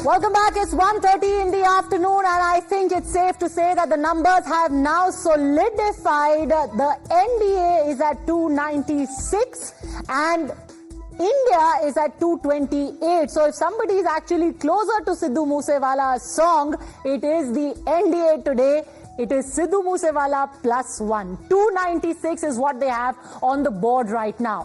Welcome back. It's 1:30 in the afternoon, and I think it's safe to say that the numbers have now solidified. The NDA is at 296 and India is at 228. So if somebody is actually closer to Sidhu Moosewala's song, it is the NDA today. It is Sidhu Moosewala +1. 296 is what they have on the board right now.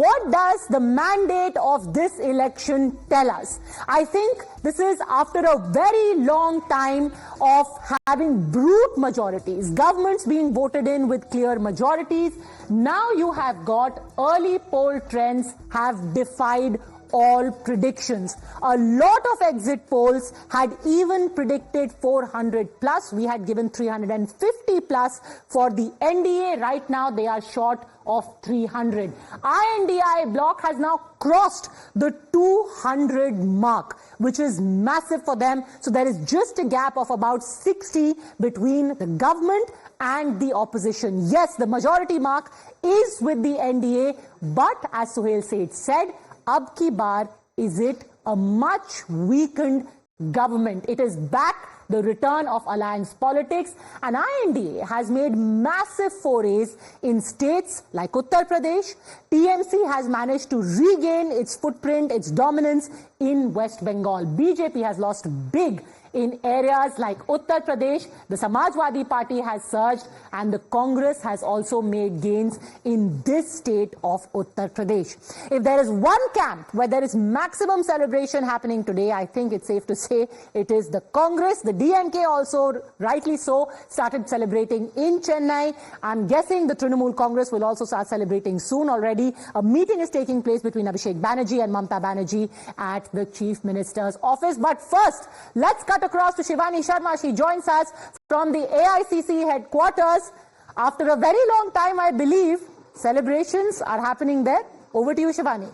What does the mandate of this election tell us? I think this is after a very long time of having brute majorities, governments being voted in with clear majorities. Now you have got early poll trends have defied all predictions. A lot of exit polls had even predicted 400 plus. We had given 350 plus for the NDA. Right now they are short of 300. INDI bloc has now crossed the 200 mark, which is massive for them. So there is just a gap of about 60 between the government and the opposition. Yes, the majority mark is with the NDA, but as Suhail Seth said, ab ki baar is it a much weakened government. It is back the return of alliance politics, and INDA has made massive forays in states like Uttar Pradesh. TMC has managed to regain its footprint, its dominance in West Bengal. BJP has lost big in areas like Uttar Pradesh. The Samajwadi Party has surged, and the Congress has also made gains in this state of Uttar Pradesh. If there is one camp where there is maximum celebration happening today, I think it's safe to say it is the Congress. The DMK also, rightly so, started celebrating in Chennai. I'm guessing the Trinamool Congress will also start celebrating soon already. A meeting is taking place between Abhishek Banerjee and Mamta Banerjee at the Chief Minister's office. But first, let's cut across to Shivani Sharma. She joins us from the AICC headquarters. After a very long time, I believe, celebrations are happening there. Over to you, Shivani.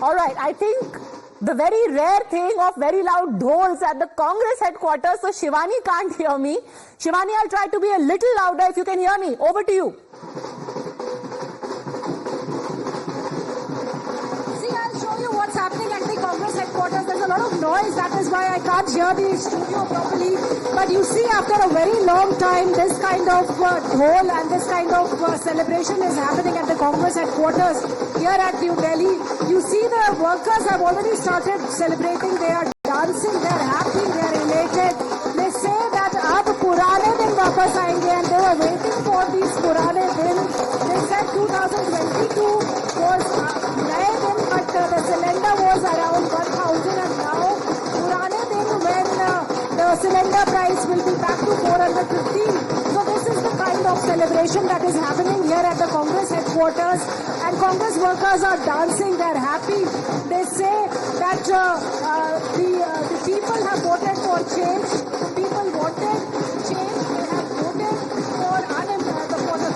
All right, I think the very rare thing of very loud dhols at the Congress headquarters, so Shivani can't hear me. Shivani, I'll try to be a little louder if you can hear me. Over to you. What's happening at the Congress headquarters? There's a lot of noise, that is why I can't hear the studio properly. But you see, after a very long time, this kind of dhol and this kind of celebration is happening at the Congress headquarters here at New Delhi. You see the workers have already started celebrating. They are dancing, they are happy, they are elated. They say that ab purane din wapas aayenge, and they were waiting for these purane din. They said 2022 was naye din, but the cylinder was around 1,000, and now purane din when the cylinder price will be back to 415. So this is the kind of celebration that is happening here at the Congress headquarters, and Congress workers are dancing, they are happy. They say that the people have voted for change. The people wanted change. They have voted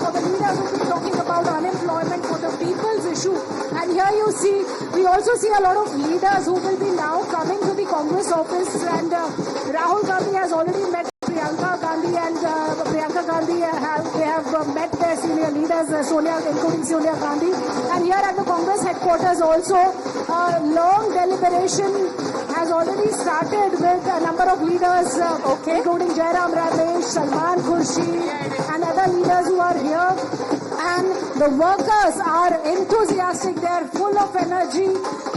for the leaders who are talking about unemployment, for the people's issue. And here you see, we also see a lot of leaders who will be now coming to the Congress office, and Rahul Gandhi has already met Priyanka Gandhi, and Priyanka Gandhi they have met their senior leaders, including Sonia Gandhi. And here at the Congress headquarters also, long deliberation has already started with a number of leaders, including Jairam Ramesh, Salman Khurshid, and other leaders who are here. And the workers are enthusiastic, they are full of energy.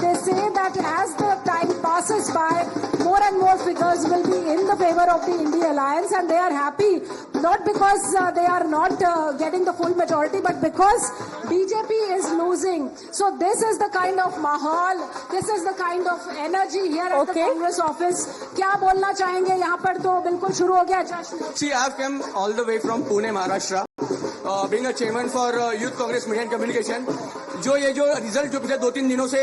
They say that as the time passes by, more and more figures will be in the favor of the India Alliance, and they are happy, not because they are not getting the full majority, but because BJP is losing. So this is the kind of mahal, this is the kind of energy here at the Congress office. क्या बोलना चाहेंगे? यहाँ पर तो बिल्कुल शुरू हो गया जश्न. See, I have come all the way from Pune, Maharashtra. Being a chairman for Youth Congress Media and Communication, जो रिजल्ट जो पिछले 2-3 दिनों से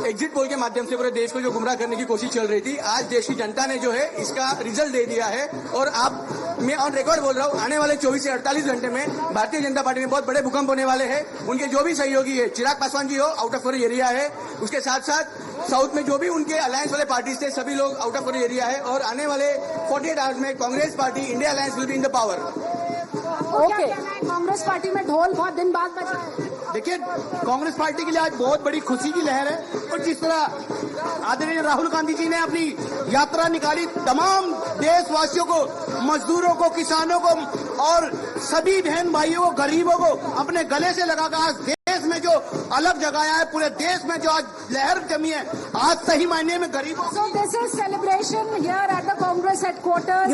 एग्जिट पोल के माध्यम से पूरे देश को जो गुमराह करने की कोशिश चल रही थी, आज देश की जनता ने जो है इसका रिजल्ट दे दिया है. और आप, मैं ऑन रिकॉर्ड बोल रहा हूँ, आने वाले 24 से 48 घंटे में भारतीय जनता पार्टी में बहुत बड़े भूकंप होने वाले हैं. उनके जो भी सहयोगी है, चिराग पासवान जी हो, आउट ऑफ एरिया है, उसके साथ साथ साउथ में जो भी उनके अलायंस वाले पार्टीज थे, सभी लोग आउट ऑफ एरिया है. और आने वाले 48 आवर्स में Congress party India alliance will be in the power. आपको क्या Okay. कहना है? कांग्रेस पार्टी में ढोल बहुत दिन बाद बजा है। देखिए, कांग्रेस पार्टी के लिए आज बहुत बड़ी खुशी की लहर है और जिस तरह आदरणीय राहुल गांधी जी ने अपनी यात्रा निकाली, तमाम देशवासियों को, मजदूरों को, किसानों को और सभी बहन भाइयों को, गरीबों को अपने गले से लगाकर आज देश में जो अलग जगाया है, पूरे देश में जो आज लहर जमी है, आज सही मायने में गरीबों So this is celebration here at the Congress headquarters.